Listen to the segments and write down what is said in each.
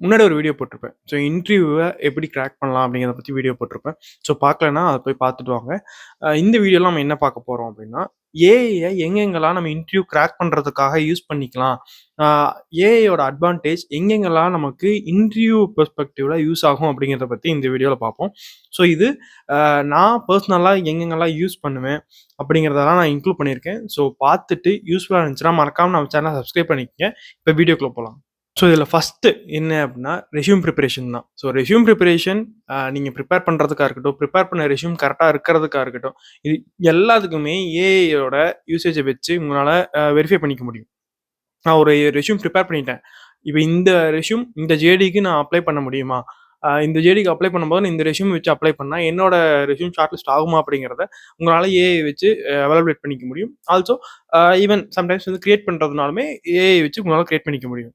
முன்னாடி ஒரு வீடியோ போட்டிருப்பேன். ஸோ இன்டர்வியூவை எப்படி கிராக் பண்ணலாம் அப்படிங்கிறத பத்தி வீடியோ போட்டிருப்பேன். ஸோ பார்க்கலன்னா அத போய் பார்த்துட்டு வாங்க. இந்த வீடியோல நம்ம என்ன பார்க்க போறோம் அப்படின்னா, ஏஐய எங்கெங்கெல்லாம் நம்ம இன்டர்வியூ கிராக் பண்றதுக்காக யூஸ் பண்ணிக்கலாம். அ ஏஐயோட அட்வான்டேஜ் எங்கெங்கெல்லாம் நமக்கு இன்டர்வியூ பெர்ஸ்பெக்டிவ்ல யூஸ் ஆகும் அப்படிங்கிறத பத்தி இந்த வீடியோல பார்ப்போம். ஸோ இது நான் பர்சனலா எங்கெங்கெல்லாம் யூஸ் பண்ணுவேன் அப்படிங்கிறதெல்லாம் நான் இன்க்ளூட் பண்ணியிருக்கேன். ஸோ பார்த்துட்டு யூஸ்ஃபுல்லா இருந்துச்சுன்னா மறக்காம நம்ம சேனல சப்ஸ்கிரைப் பண்ணிக்கங்க. இப்போ வீடியோக்குள்ள போலாம். ஸோ இதில் ஃபஸ்ட்டு என்ன அப்படின்னா, ரெஸ்யூம் ப்ரிப்பரேஷன் தான். ஸோ ரெஸ்யூம் ப்ரிப்பரேஷன் நீங்கள் ப்ரிப்பேர் பண்ணுறதுக்கா இருக்கட்டும், ப்ரிப்பேர் பண்ண ரெஸ்யூம் கரெக்டாக இருக்கிறதுக்கா இருக்கட்டும், இது எல்லாத்துக்குமே ஏஐயோட யூசேஜை வச்சு உங்களால் வெரிஃபை பண்ணிக்க முடியும். நான் ஒரு ரெஸ்யூம் ப்ரிப்பேர் பண்ணிட்டேன். இப்போ இந்த ரெஸ்யூம் இந்த ஜேடிக்கு நான் அப்ளை பண்ண முடியுமா? இந்த ஜேடிக்கு அப்ளை பண்ணும்போது இந்த ரெஸ்யூம் வச்சு அப்ளை பண்ணா என்னோட ரெஸ்யூம் ஷார்ட் லிஸ்ட் ஆகுமா? அப்படிங்கிறத உங்களால ஏஐ வச்சு எவாலுவேட் பண்ணிக்க முடியும். ஆல்சோ ஈவன் சம்டைம்ஸ் வந்து கிரியேட் பண்ணுறதுனாலுமே ஏஐ வச்சு உங்களால கிரியேட் பண்ணிக்க முடியும்.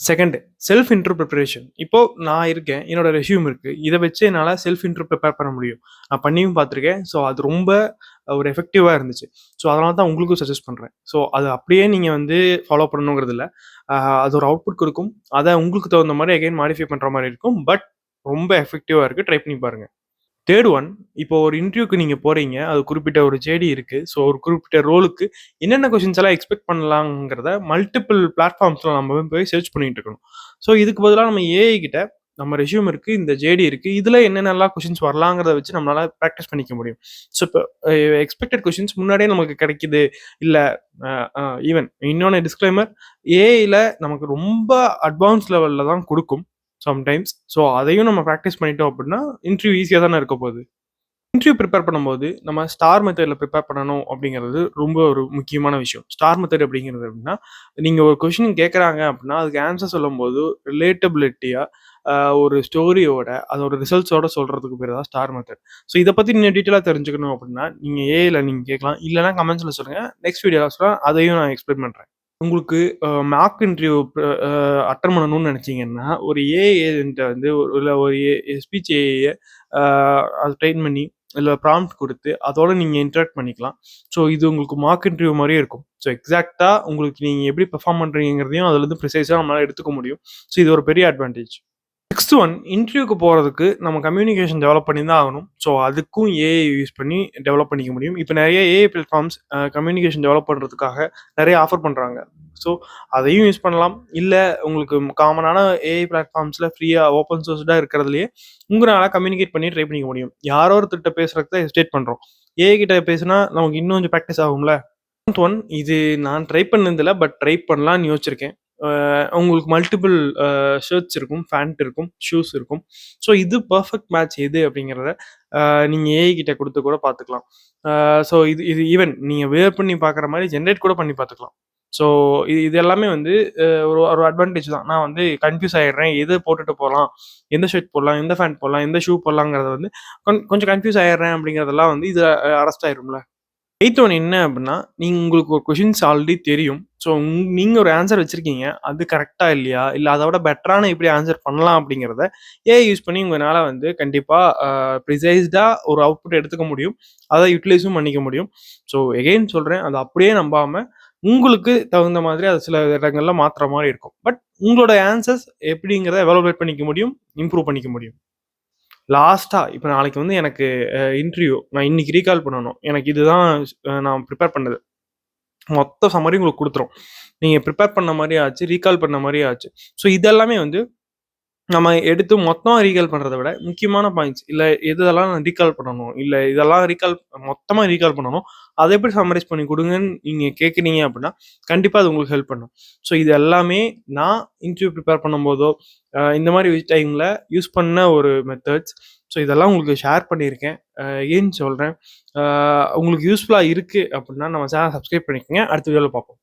Second self intro preparation. இப்போ நான் இருக்கேன், என்னோட ரெஸ்யூம் இருக்கு. இதை வச்சு என்னால் செல்ஃப் இன்ட்ரோ ப்ரிப்பேர் பண்ண முடியும். நான் பண்ணியும் பார்த்துருக்கேன். ஸோ அது ரொம்ப ஒரு எஃபெக்டிவாக இருந்துச்சு. ஸோ அதனால தான் உங்களுக்கும் சஜஸ்ட் பண்ணுறேன். ஸோ அது அப்படியே நீங்கள் வந்து ஃபாலோ பண்ணணுங்கிறது இல்லை. அது ஒரு அவுட்புட் கொடுக்கும். அதை உங்களுக்கு தகுந்த மாதிரி அகைன் மாடிஃபை பண்ணுற மாதிரி இருக்கும். பட் ரொம்ப எஃபெக்டிவாக இருக்குது. ட்ரை பண்ணி பாருங்க. தேர்ட் ஒன், இப்போ ஒரு இன்டர்வியூக்கு நீங்க போறீங்க. அது குறிப்பிட்ட ஒரு ஜேடி இருக்கு. ஸோ ஒரு குறிப்பிட்ட ரோலுக்கு என்னென்ன கொஸ்டின்ஸ் எல்லாம் எக்ஸ்பெக்ட் பண்ணலாங்கிறத மல்டிபிள் பிளாட்ஃபார்ம்ஸ்ல நம்ம போய் சர்ச் பண்ணிட்டு இருக்கணும். ஸோ இதுக்கு பதிலா நம்ம ஏஐ கிட்ட நம்ம ரெஸ்யூம் இருக்கு, இந்த ஜேடி இருக்கு. இதுல என்னென்னலாம் கொஸ்டின்ஸ் வரலாங்கிறத வச்சு நம்மளால பிராக்டிஸ் பண்ணிக்க முடியும். ஸோ இப்போ எக்ஸ்பெக்டட் கொஸ்டின்ஸ் முன்னாடியே நமக்கு கிடைக்குது. இல்ல ஈவன் இன்னொன்னு டிஸ்க்ளைமர், ஏஐல நமக்கு ரொம்ப அட்வான்ஸ் லெவல்ல தான் கொடுக்கும் சம்டைம்ஸ். ஸோ அதையும் நம்ம ப்ராக்டிஸ் பண்ணிட்டோம் அப்படின்னா இன்டர்வியூ ஈஸியாக தானே இருக்க போகுது. இன்டர்வியூ ப்ரிப்பேர் பண்ணும்போது நம்ம ஸ்டார் மெத்தடில் ப்ரிப்பேர் பண்ணணும் அப்படிங்கிறது ரொம்ப ஒரு முக்கியமான விஷயம். ஸ்டார் மெத்தட் அப்படிங்கிறது அப்படின்னா, நீங்கள் ஒரு கொஷின் கேட்குறாங்க அப்படின்னா அதுக்கு ஆன்சர் சொல்லும்போது ரிலேட்டபிலிட்டியாக ஒரு ஸ்டோரியோட அதோட ரிசல்ட்ஸோட சொல்கிறதுக்கு பேர் தான் ஸ்டார் மெத்தட். ஸோ இதை பற்றி நீங்கள் டீட்டெயிலாக தெரிஞ்சுக்கணும் அப்படின்னா நீங்கள் ஏஐல நீங்கள் கேட்கலாம். இல்லைனா கமெண்ட்ஸில் சொல்லுங்கள். நெக்ஸ்ட் வீடியோஸில் அதையும் நான் எக்ஸ்பிளைன் பண்ணுறேன். உங்களுக்கு மார்க் இன்டர்வியூ அட்டெண்ட் பண்ணணும்னு நினச்சிங்கன்னா, ஒரு ஏஐ ஏஜென்ட்டை வந்து இல்லை ஒரு ஸ்பீச் ஏஐய அது ட்ரெயின் பண்ணி, இல்லை ப்ராம்ப்ட் கொடுத்து அதோட நீங்கள் இன்டராக்ட் பண்ணிக்கலாம். ஸோ இது உங்களுக்கு மார்க் இன்டர்வியூ மாதிரியே இருக்கும். ஸோ எக்ஸாக்டாக உங்களுக்கு நீங்கள் எப்படி பெர்ஃபார்ம் பண்ணுறீங்கிறதையும் அதுலேருந்து ப்ரிசைஸாக நம்மளால் எடுத்துக்க முடியும். ஸோ இது ஒரு பெரிய அட்வான்டேஜ். நெக்ஸ்ட் ஒன், இன்டர்வியூக்கு போகிறதுக்கு நம்ம கம்யூனிகேஷன் டெவலப் பண்ணி தான் ஆகணும். ஸோ அதுக்கும் ஏஐ யூஸ் பண்ணி டெவலப் பண்ணிக்க முடியும். இப்போ நிறைய ஏஐ பிளாட்ஃபார்ம்ஸ் கம்யூனிகேஷன் டெவலப் பண்ணுறதுக்காக நிறைய ஆஃபர் பண்ணுறாங்க. ஸோ அதையும் யூஸ் பண்ணலாம். இல்லை உங்களுக்கு காமனான ஏஐ பிளாட்ஃபார்ம்ஸில் ஃப்ரீயாக ஓப்பன் சோர்ஸ்டாக இருக்கிறதுலையே உங்களால் கம்யூனிகேட் பண்ணி ட்ரை பண்ணிக்க முடியும். யாரோ ஒருத்தர்கிட்ட பேசுறதுக்கு தான் ஹெசிடேட் பண்ணுறோம். ஏஐ கிட்ட பேசுனா நமக்கு இன்னும் கொஞ்சம் ப்ராக்டிஸ் ஆகும்ல. ஒன், இது நான் ட்ரை பண்ணதில்ல, பட் ட்ரை பண்ணலான்னு யோசிச்சிருக்கேன். உங்களுக்கு மல்டிபிள் ஷர்ட்ஸ் இருக்கும், ஃபேண்ட் இருக்கும், ஷூஸ் இருக்கும். ஸோ இது பர்ஃபெக்ட் மேட்ச் எது அப்படிங்கிறத நீங்கள் ஏஐ கிட்ட கொடுத்து கூட பார்த்துக்கலாம். ஸோ இது இது ஈவன் நீங்கள் வேர் பண்ணி பார்க்குற மாதிரி ஜென்ரேட் கூட பண்ணி பார்த்துக்கலாம். ஸோ இது எல்லாமே வந்து ஒரு ஒரு அட்வான்டேஜ் தான். நான் வந்து கன்ஃபியூஸ் ஆகிடுறேன். எது போட்டுட்டு போகலாம், எந்த ஷர்ட் போடலாம், எந்த ஃபேண்ட் போடலாம், எந்த ஷூ போடலாங்கிறத வந்து கொஞ்சம் கன்ஃபியூஸ் ஆகிடுறேன் அப்படிங்கிறதெல்லாம் வந்து இது அரெஸ்ட் ஆயிரும்ல. எய்த் ஒன் என்ன அப்படின்னா, உங்களுக்கு ஒரு கொஷின்ஸ் ஆல்ரெடி தெரியும். ஸோ நீங்கள் ஒரு ஆன்சர் வச்சுருக்கீங்க. அது கரெக்டாக இல்லையா, இல்லை அதை விட பெட்டரான எப்படி ஆன்சர் பண்ணலாம் அப்படிங்கிறத ஏஐ யூஸ் பண்ணி உங்களால் வந்து கண்டிப்பாக ப்ரிசைஸ்டாக ஒரு அவுட்புட் எடுத்துக்க முடியும். அதை யூட்டிலைஸும் பண்ணிக்க முடியும். ஸோ எகெயின் சொல்கிறேன், அதை அப்படியே நம்பாமல் உங்களுக்கு தகுந்த மாதிரி அது சில இடங்கள்ல மாற்றுற மாதிரி இருக்கும். பட் உங்களோட ஆன்சர்ஸ் எப்படிங்கிறத எவாலுவேட் பண்ணிக்க முடியும், இம்ப்ரூவ் பண்ணிக்க முடியும். லாஸ்ட்டா இப்போ நாளைக்கு வந்து எனக்கு இன்டர்வியூ. நான் இன்னைக்கு ரீகால் பண்ணணும். எனக்கு இதுதான் நான் ப்ரிப்பேர் பண்ணது. மொத்த சம்மரி உங்களுக்கு குடுத்துரும். நீங்க ப்ரிப்பேர் பண்ண மாரி ஆச்சு, ரீகால் பண்ண மாரி ஆச்சு. ஸோ இதெல்லாமே வந்து நம்ம எடுத்து மொத்தமா ரீகால் பண்றத விட, முக்கியமான பாயிண்ட்ஸ் இல்ல எதெல்லாம் நான் ரீகால் பண்ணணும், இல்ல இதெல்லாம் மொத்தமா ரீகால் பண்ணணும். அத எப்படி சம்மரைஸ் பண்ணி குடுங்கன்னு நீங்க கேட்குறீங்க அப்படின்னா, கண்டிப்பா அது உங்களுக்கு ஹெல்ப் பண்ணும். ஸோ இது எல்லாமே நான் இன்டர்வியூ ப்ரிப்பேர் பண்ணும்போதோ, இந்த மாரி டைம்ல யூஸ் பண்ண ஒரு மெத்தட்ஸ். ஸோ இதெல்லாம் உங்களுக்கு ஷேர் பண்ணியிருக்கேன். ஏன்னு சொல்றேன், உங்களுக்கு யூஸ்ஃபுல்லா இருக்கு அப்படின்னா நம்ம சேனல் சப்ஸ்கிரைப் பண்ணிக்கங்க. அடுத்த வீடியோல பார்ப்போம்.